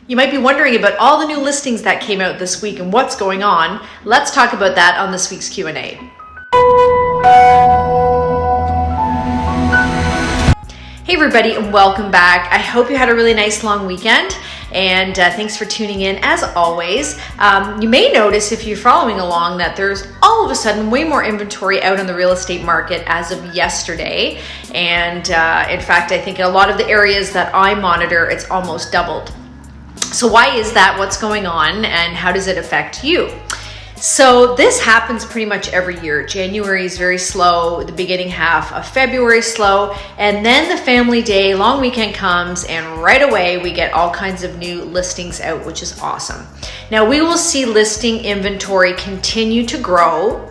You might be wondering about all the new listings that came out this week and what's going on. Let's talk about that on this week's Q&A. Hey everybody, and welcome back. I hope you had a really nice long weekend, and thanks for tuning in as always. You may notice if you're following along that there's all of a sudden way more inventory out in the real estate market as of yesterday. And in fact, I think in a lot of the areas that I monitor, it's almost doubled. So why is that? What's going on, and how does it affect you? So this happens pretty much every year. January is very slow, the beginning half of February slow, and then the family day, long weekend comes, and right away we get all kinds of new listings out, which is awesome. Now we will see listing inventory continue to grow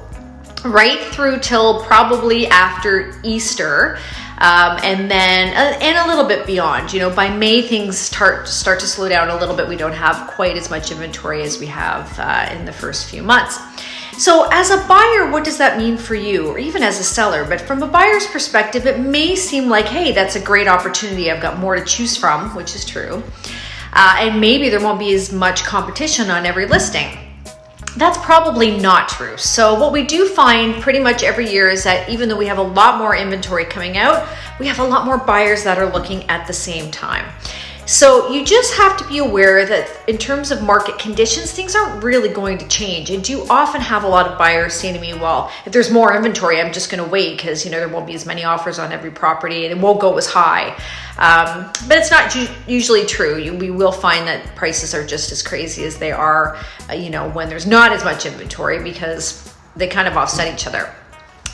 right through till probably after Easter. And a little bit beyond. By May, things start to slow down a little bit. We don't have quite as much inventory as we have in the first few months. So as a buyer, what does that mean for you, or even as a seller? But from a buyer's perspective, it may seem like, hey, that's a great opportunity. I've got more to choose from, which is true. And maybe there won't be as much competition on every listing. That's probably not true. So what we do find pretty much every year is that even though we have a lot more inventory coming out, we have a lot more buyers that are looking at the same time. So you just have to be aware that in terms of market conditions, things aren't really going to change. And you often have a lot of buyers saying to me, well, if there's more inventory, I'm just going to wait because there won't be as many offers on every property and it won't go as high. But it's not usually true. We will find that prices are just as crazy as they are, when there's not as much inventory, because they kind of offset each other.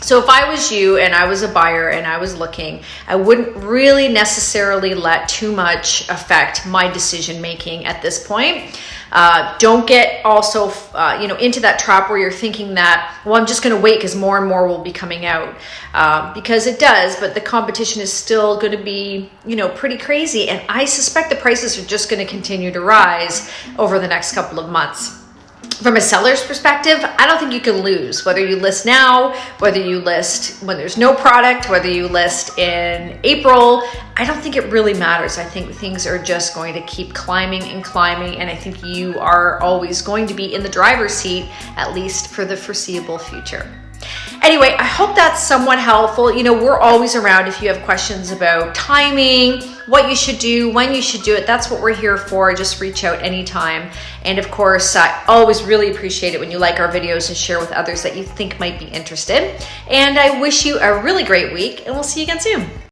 So if I was you and I was a buyer and I was looking, I wouldn't really necessarily let too much affect my decision making at this point. Don't get also, into that trap where you're thinking that, well, I'm just going to wait because more and more will be coming out, because it does, but the competition is still going to be, pretty crazy. And I suspect the prices are just going to continue to rise over the next couple of months. From a seller's perspective, I don't think you can lose. Whether you list now, whether you list when there's no product, whether you list in April, I don't think it really matters. I think things are just going to keep climbing and climbing, and I think you are always going to be in the driver's seat, at least for the foreseeable future. Anyway, I hope that's somewhat helpful. We're always around if you have questions about timing, what you should do, when you should do it. That's what we're here for. Just reach out anytime. And of course, I always really appreciate it when you like our videos and share with others that you think might be interested. And I wish you a really great week, and we'll see you again soon.